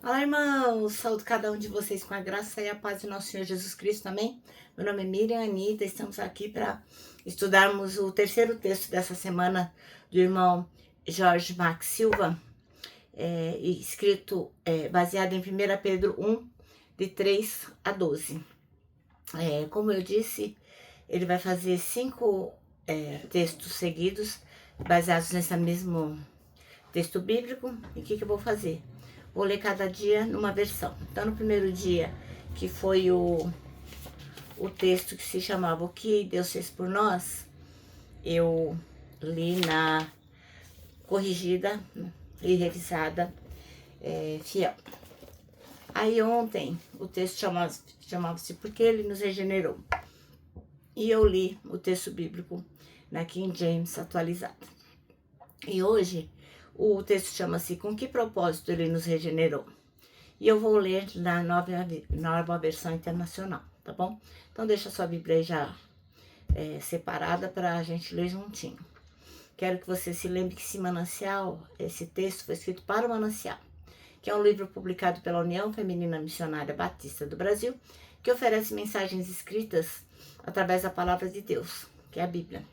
Olá, irmãos! Saúdo cada um de vocês com a graça e a paz do nosso Senhor Jesus Cristo, amém? Meu nome é Miriam Anita, estamos aqui para estudarmos o terceiro texto dessa semana do irmão Jorge Max Silva, baseado em 1 Pedro 1, de 3 a 12. Como eu disse, ele vai fazer 5 textos seguidos, baseados nesse mesmo texto bíblico. E o que eu vou fazer? Vou ler cada dia numa versão. Então, no primeiro dia, que foi o texto que se chamava O que Deus fez por nós, eu li na corrigida e revisada fiel. Aí ontem o texto chamava-se Porque Ele nos regenerou. E eu li o texto bíblico na King James atualizada. E hoje o texto chama-se Com que propósito Ele nos regenerou? E eu vou ler na nova versão internacional, tá bom? Então deixa a sua Bíblia aí já separada para a gente ler juntinho. Quero que você se lembre que esse texto foi escrito para o Manancial, que é um livro publicado pela União Feminina Missionária Batista do Brasil, que oferece mensagens escritas através da Palavra de Deus, que é a Bíblia,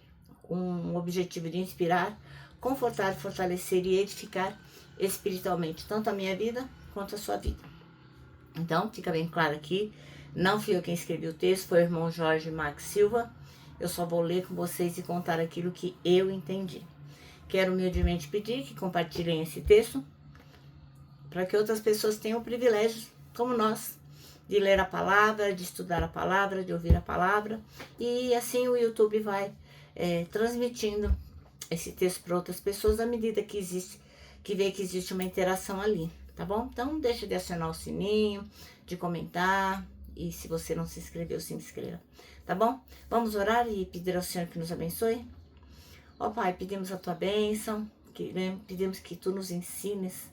com o objetivo de inspirar, confortar, fortalecer e edificar espiritualmente, tanto a minha vida quanto a sua vida. Então, fica bem claro aqui, não fui eu quem escrevi o texto, foi o irmão Jorge Max Silva. Eu só vou ler com vocês e contar aquilo que eu entendi. Quero humildemente pedir que compartilhem esse texto, para que outras pessoas tenham o privilégio, como nós, de ler a palavra, de estudar a palavra, de ouvir a palavra. E assim o YouTube vai transmitindo esse texto para outras pessoas à medida que vê que existe uma interação ali, tá bom? Então, deixa de acionar o sininho, de comentar, e se você não se inscreveu, se inscreva, tá bom? Vamos orar e pedir ao Senhor que nos abençoe? Ó Pai, pedimos a Tua bênção, pedimos que Tu nos ensines,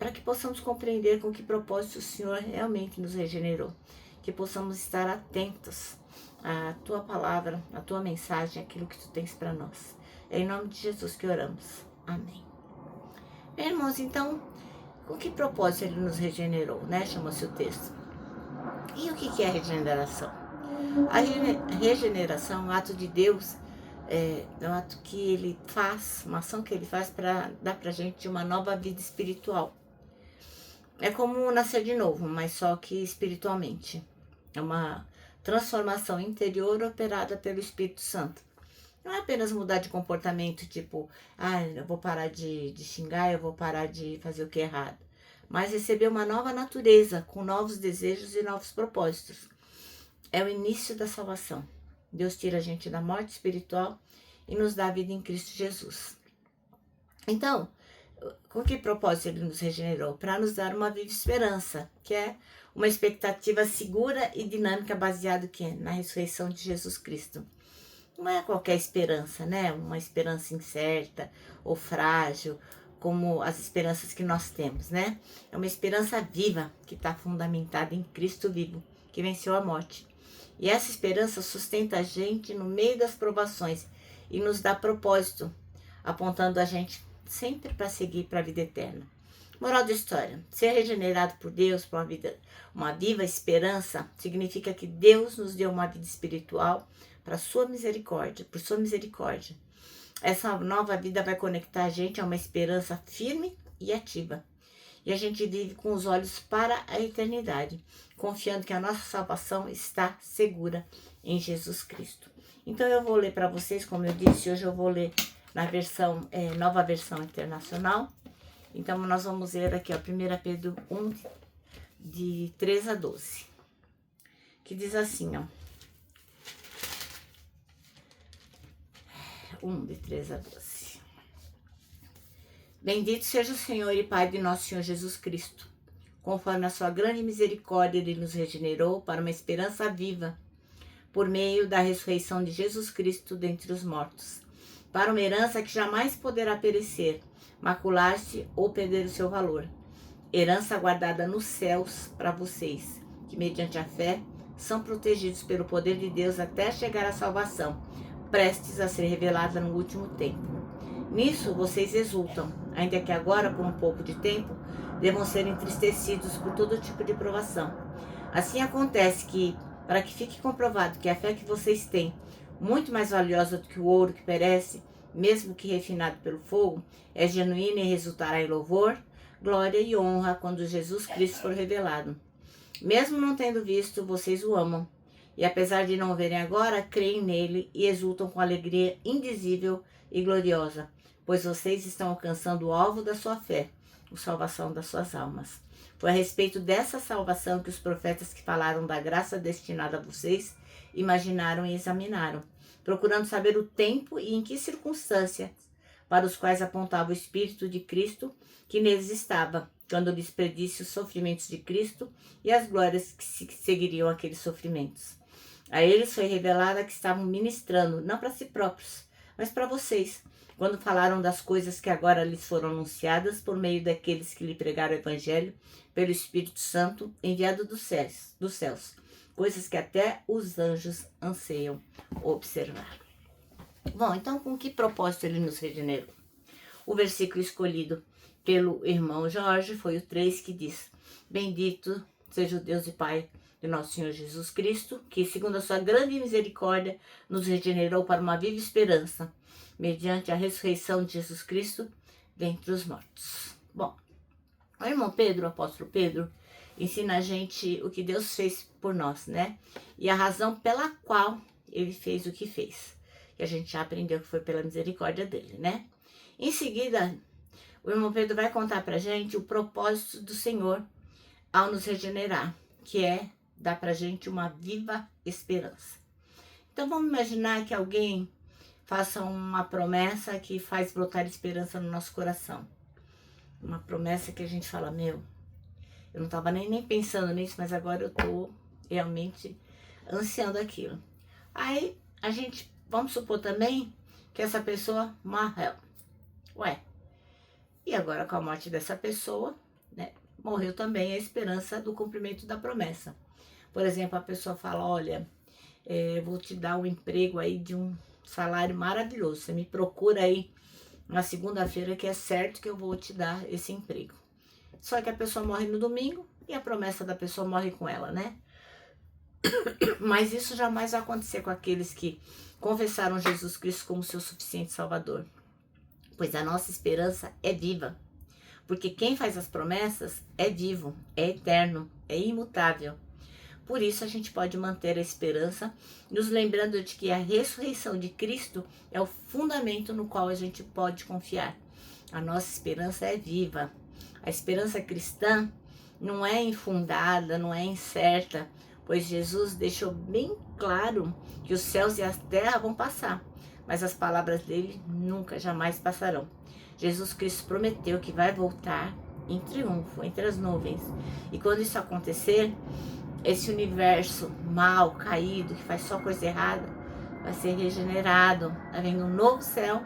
para que possamos compreender com que propósito o Senhor realmente nos regenerou, que possamos estar atentos à Tua palavra, à Tua mensagem, aquilo que Tu tens para nós. É em nome de Jesus que oramos. Amém. Irmãos, então, com que propósito Ele nos regenerou, né? Chama-se o texto. E o que é a regeneração? A regeneração é um ato de Deus, é um ato que Ele faz, uma ação que Ele faz para dar pra gente uma nova vida espiritual. É como nascer de novo, mas só que espiritualmente. É uma transformação interior operada pelo Espírito Santo. Não é apenas mudar de comportamento, tipo, eu vou parar de xingar, eu vou parar de fazer o que é errado. Mas receber uma nova natureza, com novos desejos e novos propósitos. É o início da salvação. Deus tira a gente da morte espiritual e nos dá a vida em Cristo Jesus. Então, com que propósito Ele nos regenerou? Para nos dar uma viva esperança, que é uma expectativa segura e dinâmica baseada na ressurreição de Jesus Cristo. Não é qualquer esperança, né? Uma esperança incerta ou frágil, como as esperanças que nós temos, né? É uma esperança viva, que está fundamentada em Cristo vivo, que venceu a morte. E essa esperança sustenta a gente no meio das provações e nos dá propósito, apontando a gente sempre para seguir para a vida eterna. Moral da história: ser regenerado por Deus, por uma viva esperança, significa que Deus nos deu uma vida espiritual por sua misericórdia. Essa nova vida vai conectar a gente a uma esperança firme e ativa. E a gente vive com os olhos para a eternidade, confiando que a nossa salvação está segura em Jesus Cristo. Então eu vou ler para vocês, como eu disse, hoje eu vou ler na nova versão internacional. Então nós vamos ler aqui, 1 Pedro 1, de 3 a 12, que diz assim, 1, de 3 a 12. Bendito seja o Senhor e Pai de nosso Senhor Jesus Cristo. Conforme a sua grande misericórdia, Ele nos regenerou para uma esperança viva, por meio da ressurreição de Jesus Cristo dentre os mortos, para uma herança que jamais poderá perecer, macular-se ou perder o seu valor. Herança guardada nos céus para vocês, que mediante a fé são protegidos pelo poder de Deus até chegar à salvação, prestes a ser revelada no último tempo. Nisso vocês exultam, ainda que agora, por um pouco de tempo, devam ser entristecidos por todo tipo de provação. Assim acontece que, para que fique comprovado que a fé que vocês têm, muito mais valiosa do que o ouro que perece, mesmo que refinado pelo fogo, é genuína e resultará em louvor, glória e honra quando Jesus Cristo for revelado. Mesmo não tendo visto, vocês o amam. E apesar de não o verem agora, creem nele e exultam com alegria indizível e gloriosa, pois vocês estão alcançando o alvo da sua fé, a salvação das suas almas. Foi a respeito dessa salvação que os profetas que falaram da graça destinada a vocês imaginaram e examinaram, procurando saber o tempo e em que circunstâncias para os quais apontava o Espírito de Cristo que neles estava, quando lhes predisse os sofrimentos de Cristo e as glórias que seguiriam aqueles sofrimentos. A eles foi revelada que estavam ministrando, não para si próprios, mas para vocês, quando falaram das coisas que agora lhes foram anunciadas por meio daqueles que lhe pregaram o Evangelho pelo Espírito Santo enviado dos céus, coisas que até os anjos anseiam observar. Bom, então com que propósito ele nos regenerou? O versículo escolhido pelo irmão Jorge foi o 3, que diz: Bendito seja o Deus e Pai de nosso Senhor Jesus Cristo, que segundo a sua grande misericórdia nos regenerou para uma viva esperança, mediante a ressurreição de Jesus Cristo dentre os mortos. Bom, o irmão Pedro, o apóstolo Pedro, ensina a gente o que Deus fez por nós, né? E a razão pela qual ele fez o que fez. Que a gente já aprendeu que foi pela misericórdia dele, né? Em seguida, o irmão Pedro vai contar pra gente o propósito do Senhor ao nos regenerar, que é dar pra gente uma viva esperança. Então vamos imaginar que alguém faça uma promessa que faz brotar esperança no nosso coração. Uma promessa que a gente fala, meu, eu não estava nem pensando nisso, mas agora eu estou realmente ansiando aquilo. Aí a gente, vamos supor também que essa pessoa morreu. Ué, e agora com a morte dessa pessoa, né, morreu também a esperança do cumprimento da promessa. Por exemplo, a pessoa fala, olha, vou te dar um emprego aí de um salário maravilhoso. Você me procura aí na segunda-feira que é certo que eu vou te dar esse emprego. Só que a pessoa morre no domingo e a promessa da pessoa morre com ela, né? Mas isso jamais vai acontecer com aqueles que confessaram Jesus Cristo como seu suficiente Salvador. Pois a nossa esperança é viva. Porque quem faz as promessas é vivo, é eterno, é imutável. Por isso a gente pode manter a esperança, nos lembrando de que a ressurreição de Cristo é o fundamento no qual a gente pode confiar. A nossa esperança é viva. A esperança cristã não é infundada, não é incerta, pois Jesus deixou bem claro que os céus e a terra vão passar, mas as palavras dele nunca, jamais passarão. Jesus Cristo prometeu que vai voltar em triunfo, entre as nuvens. E quando isso acontecer, esse universo mal, caído, que faz só coisa errada, vai ser regenerado, havendo um novo céu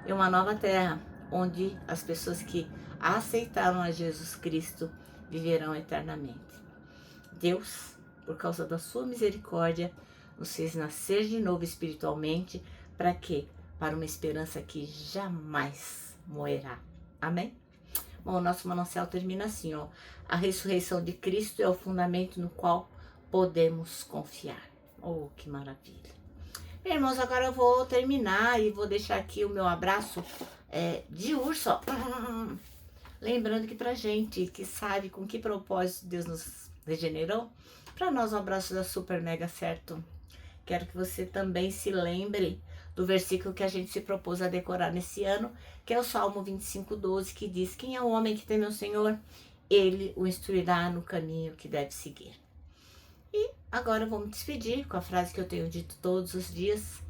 e uma nova terra, onde as pessoas que aceitaram a Jesus Cristo viverão eternamente. Deus, por causa da sua misericórdia, nos fez nascer de novo espiritualmente. Para quê? Para uma esperança que jamais morrerá. Amém? Bom, o nosso manancial termina assim, ó. A ressurreição de Cristo é o fundamento no qual podemos confiar. Oh, que maravilha. Irmãos, agora eu vou terminar e vou deixar aqui o meu abraço de urso, ó. Lembrando que pra gente que sabe com que propósito Deus nos regenerou, pra nós um abraço da super mega certo. Quero que você também se lembre do versículo que a gente se propôs a decorar nesse ano, que é o Salmo 25:12, que diz: quem é o homem que teme ao Senhor? Ele o instruirá no caminho que deve seguir. E agora eu vou me despedir com a frase que eu tenho dito todos os dias,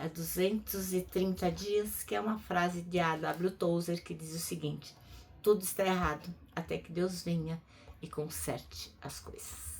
há 230 dias, que é uma frase de A.W. Tozer, que diz o seguinte: tudo está errado até que Deus venha e conserte as coisas.